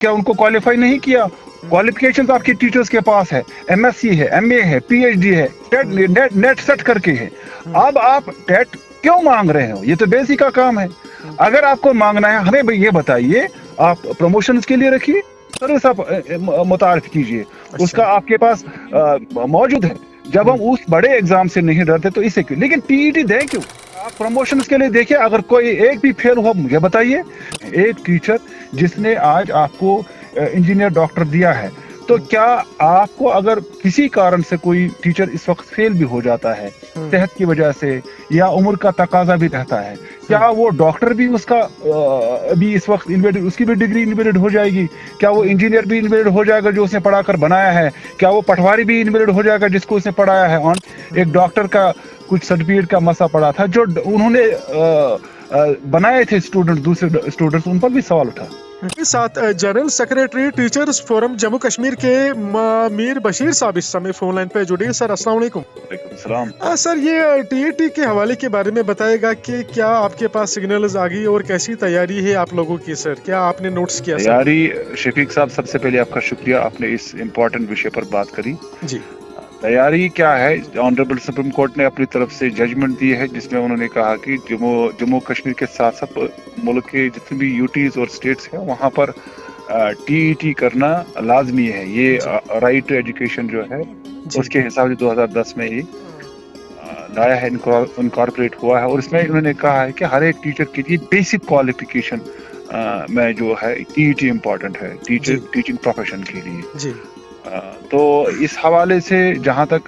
क्या उनको क्वालिफाई नहीं किया? क्वालिफिकेशन आपके टीचर्स के पास है, MSc है, MA है, PhD है, नेट सेट करके है। अब आप टेट क्यों मांग रहे हो? ये तो बेसिक का काम है। अगर आपको मांगना है, हमें ये बताइए, आप प्रमोशन के लिए रखिए, सर्विस आप मुतारिफ कीजिए, उसका आपके पास मौजूद है। जब हम उस बड़े एग्जाम से नहीं डरते तो इसे क्यों? लेकिन TET दें क्यों? आप प्रमोशन के लिए देखिए, अगर कोई एक भी फेल हुआ मुझे बताइए। एक टीचर जिसने आज आपको इंजीनियर डॉक्टर दिया है, तो क्या आपको अगर किसी कारण से कोई टीचर इस वक्त फेल भी हो जाता है, सेहत की वजह से या उम्र का तकाजा भी रहता है, क्या वो डॉक्टर भी उसका भी इस वक्त इनवैलिड, उसकी भी डिग्री इनवैलिड हो जाएगी? क्या वो इंजीनियर भी इनवैलिड हो जाएगा जो उसने पढ़ाकर बनाया है? क्या वो पटवारी भी इनवैलिड हो जाएगा जिसको उसने पढ़ाया है? ऑन एक डॉक्टर का कुछ सर्टिफिकेट का मसला पड़ा था, जो उन्होंने बनाए थे स्टूडेंट, दूसरे स्टूडेंट्स, उन पर भी सवाल उठा। के साथ general secretary teachers forum Jammu Kashmir के मीर बशीर साहब इस समय फोन लाइन पे जुड़े। सर अस्सलाम वालेकुम। वालेकुम। सर ये TET के हवाले के बारे में बताएगा कि क्या आपके पास सिग्नल्स आ गई और कैसी तैयारी है आप लोगों की? सर क्या आपने नोट्स किया? तैयारी, शफीक साहब सबसे पहले आपका शुक्रिया, आपने इस इम्पोर्टेंट विषय पर बात करी जी। तैयारी क्या है? ऑनरेबल सुप्रीम कोर्ट ने अपनी तरफ से जजमेंट दी है जिसमें उन्होंने कहा कि जम्मू कश्मीर के साथ साथ मुल्क के जितने भी यूटीज और स्टेट्स हैं वहाँ पर TET करना लाजमी है। ये राइट टू एजुकेशन जो है उसके हिसाब से 2010 में ये लाया है, इनकॉर्पोरेट हुआ है। और इसमें उन्होंने कहा है कि हर एक टीचर के लिए बेसिक क्वालिफिकेशन में जो है TET इम्पोर्टेंट है टीचिंग प्रोफेशन के लिए जी। तो इस हवाले से जहाँ तक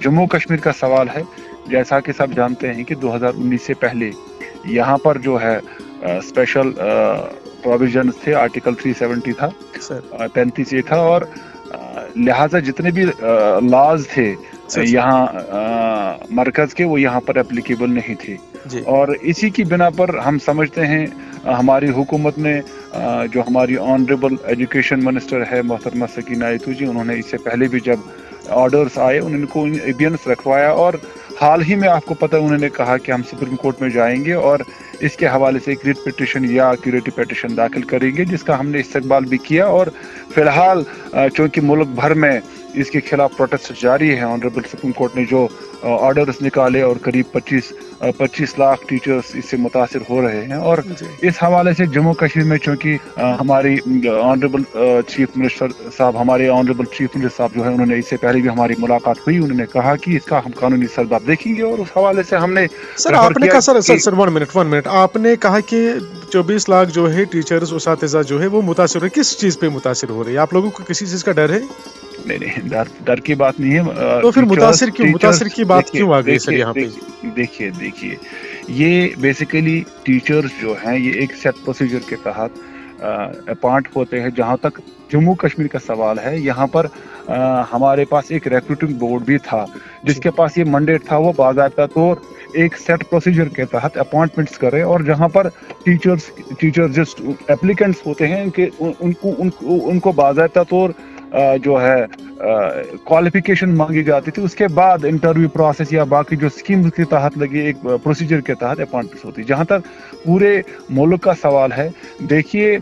जम्मू कश्मीर का सवाल है, जैसा कि सब जानते हैं कि 2019 से पहले यहाँ पर जो है स्पेशल प्रोविजंस थे, आर्टिकल 370 था, 35 ये था, और लिहाजा जितने भी लॉज थे यहाँ मरकज के, वो यहाँ पर एप्लीकेबल नहीं थे। और इसी की बिना पर हम समझते हैं हमारी हुकूमत ने, जो हमारी ऑनरेबल एजुकेशन मिनिस्टर है मोहतरमा सकीना आयतू जी, उन्होंने इससे पहले भी जब ऑर्डर्स आए उनको एबियंस रखवाया, और हाल ही में आपको पता है उन्होंने कहा कि हम सुप्रीम कोर्ट में जाएंगे और इसके हवाले से एक रिट पिटिशन या क्यूरेटिव पिटिशन दाखिल करेंगे, जिसका हमने इस्तकबाल भी किया। और फिलहाल चूँकि मुल्क भर में इसके खिलाफ प्रोटेस्ट जारी है, ऑनरेबल सुप्रीम कोर्ट ने जो ऑर्डर्स निकाले और करीब 25 लाख टीचर्स इससे मुतासिर हो रहे हैं। और इस हवाले से जम्मू कश्मीर में चूँकि हमारी ऑनरेबल चीफ मिनिस्टर साहब जो है, उन्होंने इससे पहले भी हमारी मुलाकात हुई, उन्होंने कहा कि इसका हम कानूनी सरदाब देखेंगे। और उस हवाले से हमने सर आपने कहा सर 1 मिनट आपने कहा कि 24 लाख जो है टीचर्स उसातिज़ा जो है वो मुतासिर हो, किस चीज़ पे मुतासिर हो रही है? आप लोगों को किसी चीज़ का डर है? नहीं, डर की बात नहीं है। तो फिर मुतासिर की बात क्यों आ गई सर यहाँ पे? देखिए ये बेसिकली टीचर्स जो हैं ये एक सेट प्रोसीजर के तहत अपॉइंट होते हैं। जहाँ तक जम्मू कश्मीर का सवाल है, यहाँ पर हमारे पास एक रिक्रूटिंग बोर्ड भी था जिसके पास ये मैंडेट था, वो बाकायदा तौर एक सेट प्रोसीजर के तहत अपॉइंटमेंट्स करे, और जहाँ पर टीचर्स जो एप्लीकेंट्स होते हैं उनको बाकायदा तौर जो है क्वालिफिकेशन मांगी जाती थी, उसके बाद इंटरव्यू प्रोसेस या बाकी जो स्कीम के तहत लगी एक प्रोसीजर के तहत अपॉइंटमेंट होती। जहाँ तक पूरे मुल्क का सवाल है, देखिए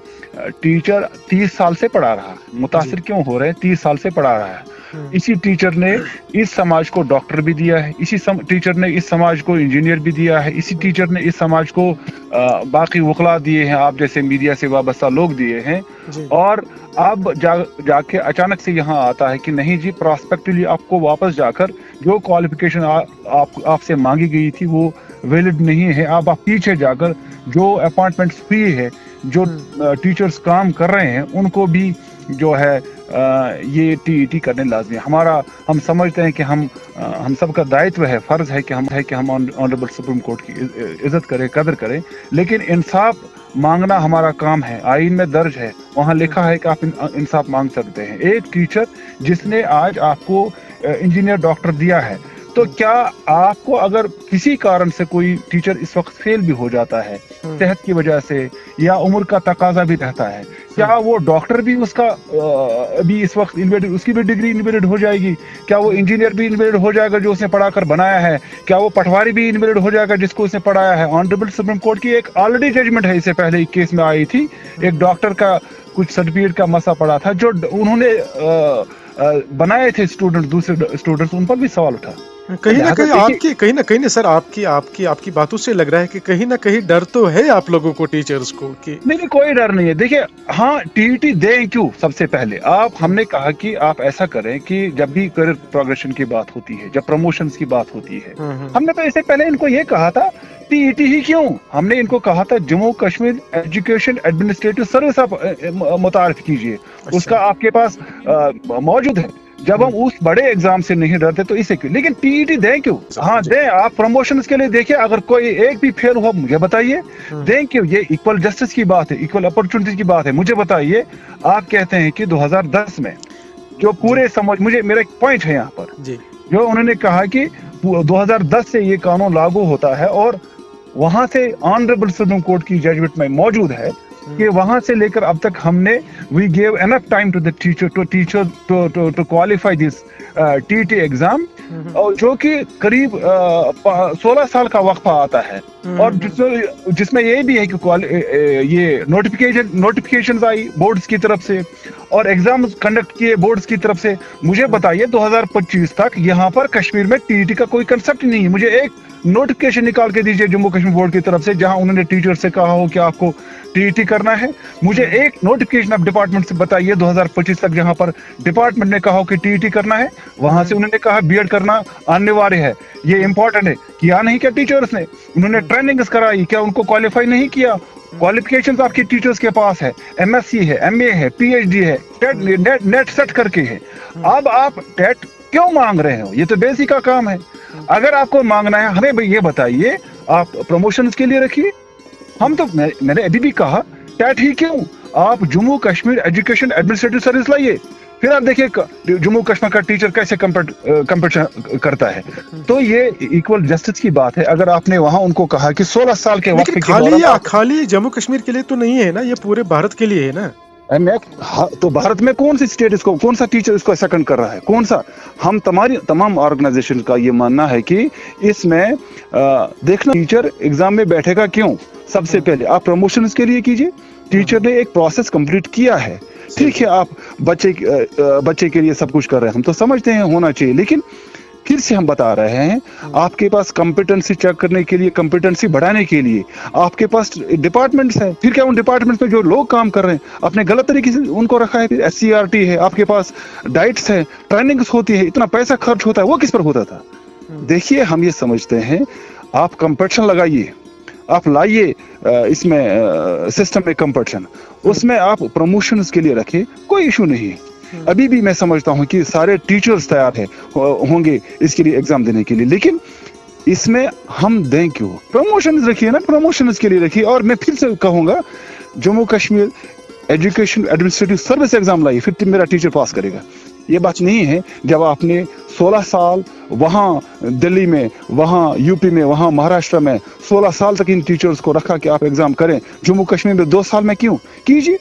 टीचर 30 साल से पढ़ा रहा, मुतासिर क्यों हो रहे हैं? 30 साल से पढ़ा रहा है। इसी टीचर ने इस समाज को डॉक्टर भी दिया है, इसी टीचर ने इस समाज को इंजीनियर भी दिया है, इसी टीचर ने इस समाज को बाकी वकला दिए हैं, आप जैसे मीडिया से वाबस्ता लोग दिए हैं। और अब जाके अचानक से यहाँ आता है कि नहीं जी, प्रॉस्पेक्टिवली आपको वापस जाकर जो क्वालिफिकेशन आपसे मांगी गई थी वो वैलिड नहीं है। अब आप पीछे जाकर जो अपॉइंटमेंट्स हुई है, जो टीचर्स काम कर रहे हैं, उनको भी जो है ये TET करने लाजमी है। हम समझते हैं कि हम सबका दायित्व है, फर्ज है कि हम ऑनरेबल सुप्रीम कोर्ट की इज्जत करें, कदर करें, लेकिन इंसाफ मांगना हमारा काम है। आईन में दर्ज है, वहाँ लिखा है कि आप इंसाफ मांग सकते हैं। एक टीचर जिसने आज आपको इंजीनियर डॉक्टर दिया है, تو کیا آپ کو اگر کسی کارن سے کوئی ٹیچر اس وقت فیل بھی ہو جاتا ہے صحت کی وجہ سے یا عمر کا تقاضا بھی رہتا ہے, کیا وہ ڈاکٹر بھی اس کا بھی اس وقت انویلڈ, اس کی بھی ڈگری انویلڈ ہو جائے گی؟ کیا وہ انجینئر بھی انویلڈ ہو جائے گا جو اس نے پڑھا کر بنایا ہے؟ کیا وہ پٹواری بھی انویلڈ ہو جائے گا جس کو اس نے پڑھایا ہے؟ آنریبل سپریم کورٹ کی ایک آلریڈی ججمنٹ ہے, اس سے پہلے ایک کیس میں آئی تھی, ایک ڈاکٹر کا کچھ سرٹیفکیٹ کا مسئلہ پڑا تھا جو انہوں نے بنائے تھے اسٹوڈنٹ, دوسرے اسٹوڈنٹس, ان پر بھی سوال اٹھا. کہیں نہ کہیں آپ کی کہیں نہ کہیں سر آپ کی باتوں سے لگ رہا ہے کہ کہیں نہ کہیں ڈر تو ہے آپ لوگوں کو, ٹیچرز کو, کہ نہیں کوئی ڈر نہیں ہے. دیکھیے ہاں ٹی ای ٹی دیں کیوں؟ سب سے پہلے ہم نے کہا کہ آپ ایسا کریں کہ جب بھی کریئر پروگریشن کی بات ہوتی ہے, جب پروموشنز کی بات ہوتی ہے, ہم نے تو اس سے پہلے ان کو یہ کہا تھا ٹی ای ٹی ہی کیوں, ہم نے ان کو کہا تھا Jammu Kashmir education administrative service آپ متعارف کیجئے, اس کا آپ کے پاس موجود ہے. جب ہم اس بڑے ایگزام سے نہیں ڈرتے تو اسے کیوں, لیکن ٹی ای ٹی دیں کیوں؟ ہاں دیں, آپ پروموشنز کے لیے دیکھیں, اگر کوئی ایک بھی فیل ہوا مجھے بتائیے, دیں کیوں؟ یہ ایکول جسٹس کی بات ہے, ایکول اپرچونٹی کی بات ہے. مجھے بتائیے, آپ کہتے ہیں کہ 2010 میں جو پورے میرا ایک پوائنٹ ہے یہاں پر, جو انہوں نے کہا کہ 2010 سے یہ قانون لاگو ہوتا ہے اور وہاں سے آنریبل سپریم کورٹ کی ججمنٹ میں موجود ہے کہ وہاں سے لے کر اب تک ہم نے we gave enough time to the teacher to qualify this T T exam, جو کہ قریب 16 سال کا وقفہ آتا ہے, اور جس میں یہ بھی ہے کہ یہ نوٹیفیکیشن آئی بورڈز کی طرف سے اور ایگزام کنڈکٹ کیے بورڈز کی طرف سے. مجھے بتائیے 2025 تک یہاں پر کشمیر میں ٹی ٹی کا کوئی کنسپٹ نہیں ہے. مجھے ایک نوٹیفکیشن نکال کے دیجیے جموں کشمیر بورڈ کی طرف سے جہاں انہوں نے ٹیچر سے کہا ہو کہ آپ کو ٹی ٹی کرنا ہے. مجھے ایک نوٹیفکیشن آپ ڈپارٹمنٹ سے بتائیے 2025 تک جہاں پر ڈپارٹمنٹ نے کہا ہو کہ ٹی ٹی کرنا ہے, وہاں سے انہوں نے کہا بی ایڈ کرنا انوارے ہے. یہ امپورٹنٹ ہے, کیا نہیں کیا ٹیچرز نے؟ انہوں نے ٹریننگز کرائی, کیا ان کو کوالیفائی نہیں کیا؟ کوالیفکیشنز آپ کی ٹیچرز کے پاس ہے, ایم ایس سی ہے, ایم اے ہے, پی ایچ ڈی ہے, نیٹ سیٹ کر کے ہے. اب آپ ٹیٹ کیوں مانگ رہے ہو؟ یہ تو بیسک کا کام ہے. اگر آپ کو مانگنا ہے ہمیں یہ بتائیے, آپ پروموشنز کے لیے رکھیے. ہم تو میں نے ابھی بھی کہا ٹیٹ ہی کیوں, آپ Jammu Kashmir education administrative service لائیے, پھر آپ دیکھیے جموں کشمیر کا ٹیچر کیسے کمپٹیشن کرتا ہے. تو یہ ایکول جسٹس کی بات ہے. اگر آپ نے وہاں ان کو کہا کہ 16 سال کے وقت خالی جموں کشمیر کے لیے تو نہیں ہے نا, یہ پورے بھارت کے لیے ہے نا. تو بھارت میں کون سی اسٹیٹ اس کو, کون سا ٹیچر اس کو سیکنڈ کر رہا ہے, کون سا؟ ہم تمام آرگنائزیشن کا یہ ماننا ہے کہ اس میں دیکھنا ٹیچر ایگزام میں بیٹھے گا کیوں. سب سے پہلے آپ پروموشنز کے لیے کیجئے. ٹیچر نے ایک پروسیس کمپلیٹ کیا ہے, ٹھیک ہے, آپ بچے کے لیے سب کچھ کر رہے ہیں, ہم تو سمجھتے ہیں ہونا چاہیے, لیکن پھر سے ہم بتا رہے ہیں آپ کے پاس کمپیٹنسی چیک کرنے کے لیے, کمپیٹنسی بڑھانے کے لیے آپ کے پاس ڈپارٹمنٹس ہیں. پھر کیا ان ڈپارٹمنٹس میں جو لوگ کام کر رہے ہیں اپنے غلط طریقے سے ان کو رکھا ہے؟ ایس سی آر ٹی ہے, آپ کے پاس ڈائٹس ہے, ٹریننگس ہوتی ہے, اتنا پیسہ خرچ ہوتا ہے, وہ کس پر ہوتا تھا؟ دیکھیے ہم یہ سمجھتے ہیں آپ کمپٹیشن لگائیے, آپ لائیے اس میں سسٹم میں کمپٹیشن, اس میں آپ پروموشنز کے لیے رکھیں, کوئی ایشو نہیں. ابھی بھی میں سمجھتا ہوں کہ سارے ٹیچرز تیار ہوں گے اس کے لیے ایگزام دینے کے لیے, لیکن اس میں ہم دیں کیوں؟ پروموشنز رکھیے نا, پروموشنز کے لیے رکھیے. اور میں پھر سے کہوں گا Jammu Kashmir education administrative service exam لائیے, پھر میرا ٹیچر پاس کرے گا. یہ بات نہیں ہے جب آپ نے 16 سال وہاں دلی میں, وہاں یو پی میں, وہاں مہاراشٹر میں 16 سال تک ان ٹیچرز کو رکھا کہ آپ ایگزام کریں. جموں کشمیر میں 2 سال میں کیوں کیجیے؟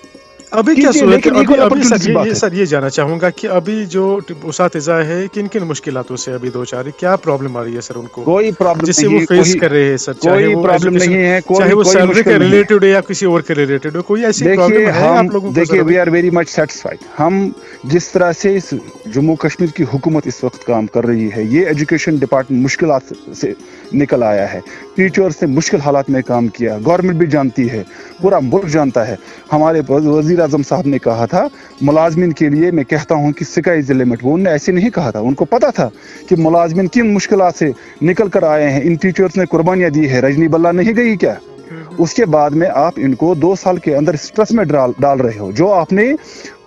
ابھی کیا صورت ہے؟ سر یہ جاننا چاہوں گا کہ ابھی جو اساتذہ ہے کن کن مشکلاتوں سے ابھی دو چار, کیا پرابلم آ رہی ہے سر ان کو, کوئی پرابلم جس سے وہ فیس کر رہے ہیں سر؟ کوئی پرابلم نہیں ہے, چاہے وہ سیلری کے ریلیٹڈ ہے یا کسی اور کے ریلیٹڈ ہو, کوئی ایسی پرابلم ہے آپ لوگوں کو؟ دیکھیے we are very much satisfied. ہم جس طرح سے اس جموں کشمیر کی حکومت اس وقت کام کر رہی ہے, یہ ایجوکیشن ڈپارٹمنٹ مشکلات سے نکل آیا ہے, ٹیچرز نے مشکل حالات میں کام کیا, گورنمنٹ بھی جانتی ہے, پورا ملک جانتا ہے. ہمارے وزیر اعظم صاحب نے کہا تھا ملازمین کے لیے, میں کہتا ہوں کہ اسکائی از دی لمٹ. وہ انہوں نے ایسے نہیں کہا تھا, ان کو پتا تھا کہ ملازمین کن مشکلات سے نکل کر آئے ہیں. ان ٹیچرز نے قربانیاں دی ہے, رجنی بلا نہیں گئی کیا؟ उसके बाद में आप इनको 2 साल के अंदर स्ट्रेस में डाल रहे हो। जो आपने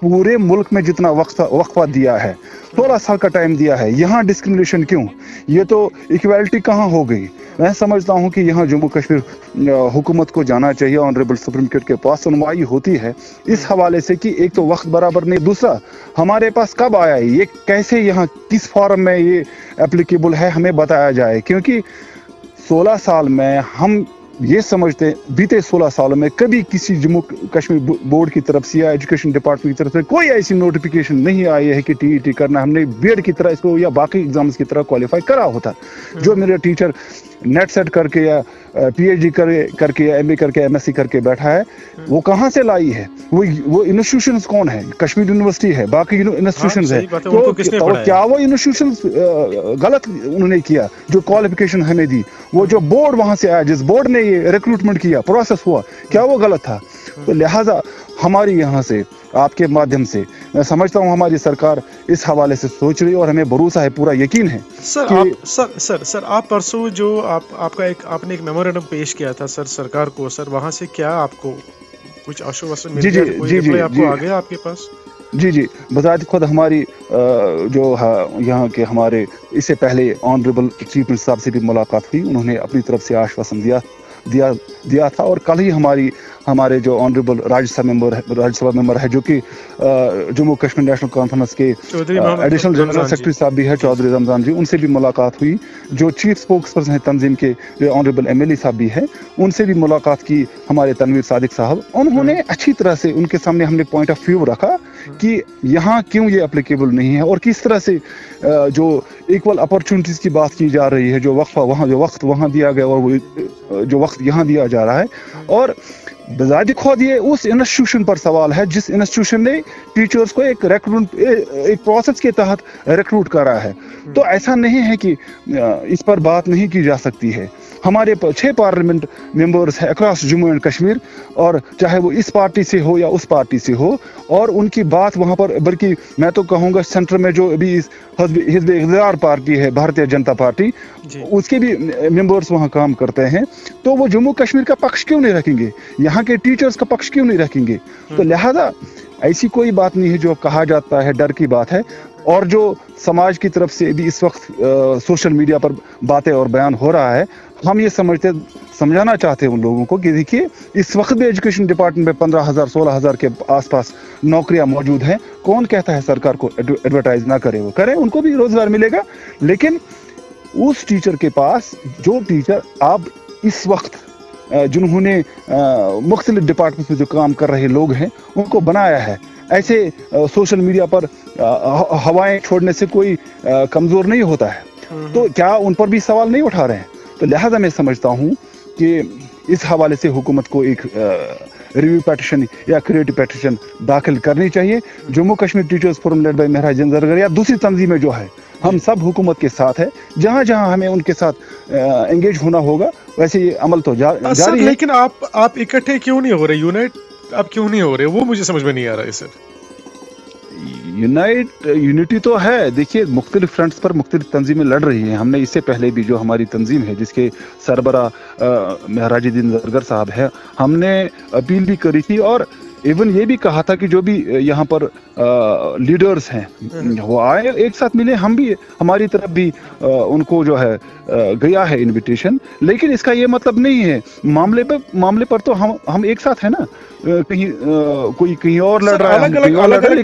पूरे मुल्क में जितना वक्फा दिया है, 16 साल का टाइम दिया है, यहाँ डिस्क्रिमिनेशन क्यों? ये तो इक्वालिटी कहाँ हो गई? मैं समझता हूँ कि यहाँ जम्मू कश्मीर हुकूमत को जाना चाहिए, ऑनरेबल सुप्रीम कोर्ट के पास सुनवाई होती है इस हवाले से कि एक तो वक्त बराबर नहीं, दूसरा हमारे पास कब आया ये, कैसे यहाँ किस फॉर्म में ये एप्लीकेबल है, हमें बताया जाए। क्योंकि 16 साल में हम ये समझते हैं बीते 16 सालों में कभी किसी जम्मू कश्मीर बोर्ड की तरफ से या एजुकेशन डिपार्टमेंट की तरफ से कोई ऐसी नोटिफिकेशन नहीं आई है कि टीईटी करना, हमने बीएड की तरह इसको या बाकी एग्जाम्स की तरह क्वालिफाई करा होता। जो मेरे टीचर नेट सेट करके या पीएचडी करके या एमए करके एमएससी करके बैठा है, वो कहाँ से लाई है? वो इंस्टीट्यूशंस कौन है? कश्मीर यूनिवर्सिटी है, बाकी इंस्टीट्यूशंस है। तो क्या वो इंस्टीट्यूशंस गलत उन्होंने किया जो क्वालिफिकेशन हमें दी? वो जो बोर्ड वहां से आया, जिस बोर्ड ने ये रिक्रूटमेंट किया, प्रोसेस हुआ, क्या वो गलत था? तो लिहाजा हमारी यहाँ से आपके माध्यम से मैं समझता हूँ हमारी सरकार इस हवाले से सोच रही है और हमें भरोसा है, पूरा यकीन है। सर आप परसों जो आपने एक मेमोरेंडम पेश किया था सर सरकार को, सर वहाँ से क्या आपको कुछ आश्वासन मिल गया? जी आपको आ गया आपके पास? जी बजात खुद हमारी जो यहाँ के हमारे इससे पहले ऑनरेबल चीफ मिनिस्टर साहब से भी मुलाकात हुई, उन्होंने अपनी तरफ से आश्वासन दिया था। और कल ही हमारे जो ऑनरेबल राज्यसभा मेंबर है जो कि जम्मू कश्मीर नेशनल कॉन्फ्रेंस के एडिशनल जनरल सेक्रेटरी साहब भी है, चौधरी रमजान जी, उनसे भी मुलाकात हुई। जो चीफ स्पोक्स पर्सन है तंजीम के ऑनरेबल एमएलए साहब भी है, उनसे भी मुलाकात की हमारे तनवीर सादिक साहब। उन्होंने अच्छी तरह से उनके सामने हमने पॉइंट ऑफ व्यू रखा कि यहाँ क्यों ये एप्लीकेबल नहीं है और किस तरह से जो इक्वल अपॉर्चुनिटीज की बात की जा रही है, जो वक्त वहाँ दिया गया और वो जो वक्त यहाँ दिया जा रहा है। और बजाय खुद ये उस इंस्टीट्यूशन पर सवाल है जिस इंस्टीट्यूशन ने टीचर्स को एक प्रोसेस के तहत रिक्रूट करा है। तो ऐसा नहीं है कि इस पर बात नहीं की जा सकती है। हमारे 6 पार्लियामेंट मेंबर्स हैं अक्रॉस जम्मू एंड कश्मीर, और चाहे वो इस पार्टी से हो या उस पार्टी से हो, और उनकी बात वहाँ पर, बल्कि मैं तो कहूँगा सेंटर में जो अभी हिज़्ब इक़्तिदार पार्टी है, भारतीय जनता पार्टी, उसके भी मेंबर्स वहाँ काम करते हैं। तो वो जम्मू कश्मीर का पक्ष क्यों नहीं रखेंगे? यहाँ के टीचर्स का पक्ष क्यों नहीं रखेंगे? तो लिहाजा ऐसी कोई बात नहीं है जो कहा जाता है, डर की बात है। और जो समाज की तरफ से भी इस वक्त सोशल मीडिया पर बातें और बयान हो रहा है, हम ये समझाना चाहते हैं उन लोगों को कि देखिए इस वक्त भी एजुकेशन डिपार्टमेंट में 15,000-16,000 के आसपास नौकरियां मौजूद हैं। कौन कहता है सरकार को एडवर्टाइज ना करे? वो करें, उनको भी रोजगार मिलेगा। लेकिन उस टीचर के पास, जो टीचर आप इस वक्त जिन्होंने मुख्तलिफ डिपार्टमेंट में जो काम कर रहे लोग हैं उनको बनाया है, ऐसे सोशल मीडिया पर हवाएं छोड़ने से कोई कमजोर नहीं होता है। तो क्या उन पर भी सवाल नहीं उठा रहे हैं? तो लिहाजा मैं समझता हूँ कि इस हवाले से हुकूमत को एक रिव्यू पेटिशन या क्रिएटिव पेटिशन दाखिल करनी चाहिए। Jammu Kashmir teachers forum led by Maharaj Janjargar या दूसरी तंजीमें जो है, हम सब हुकूमत के साथ है। जहाँ जहाँ हमें उनके साथ एंगेज होना होगा वैसे ये अमल तो जारी है। लेकिन आप इकट्ठे क्यों नहीं हो रहे, यूनाइट आप क्यों नहीं हो रहे, वो मुझे समझ में नहीं आ रहा है सर। यूनिटी तो है। देखिए मुख्तलिफ फ्रंट्स पर मुख्तलिफ तंजीमें लड़ रही हैं। हमने इससे पहले भी जो हमारी तंजीम है जिसके सरबरा महराजुद्दीन जरगर साहब है, हमने अपील भी करी थी और इवन ये भी कहा था कि जो भी यहाँ पर लीडर्स हैं वो आए, एक साथ मिले। हम भी हमारी तरफ भी उनको जो है गया है इनविटेशन। लेकिन इसका ये मतलब नहीं है मामले पर तो हम एक साथ है ना। कहीं कोई कहीं और लड़ रहा है,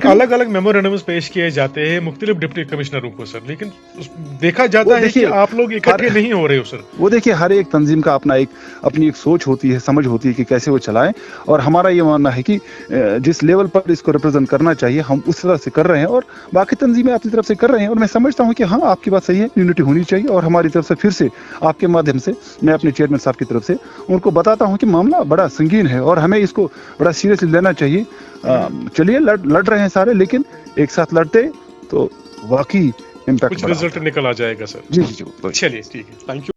अलग अलग मेमोरेंडम्स पेश किए जाते हैं मुख्तलिफ डिप्टी कमिश्नरों को सर, लेकिन देखा जाता है कि आप लोग इकट्ठे नहीं हो रहे हो सर। वो देखिए हर एक तंजीम का अपनी एक सोच होती है, समझ होती है कि कैसे वो चलाएं। और हमारा ये मानना है कि जिस लेवल पर इसको रिप्रेजेंट करना चाहिए हम उस तरह से कर रहे हैं और बाकी तंजीमें अपनी तरफ से कर रहे हैं। और मैं समझता हूँ कि हाँ आपकी बात सही है, यूनिटी होनी चाहिए। और हमारी तरफ से फिर से आपके माध्यम से मैं अपने चेयरमैन साहब की तरफ से उनको बताता हूँ कि मामला बड़ा संगीन है और हमें इसको बड़ा सीरियसली लेना चाहिए। चलिए लड़ रहे हैं सारे, लेकिन एक साथ लड़ते तो वाकई इम्पैक्ट कुछ रिजल्ट निकल आ जाएगा सर। जी चलिए ठीक है, थैंक यू।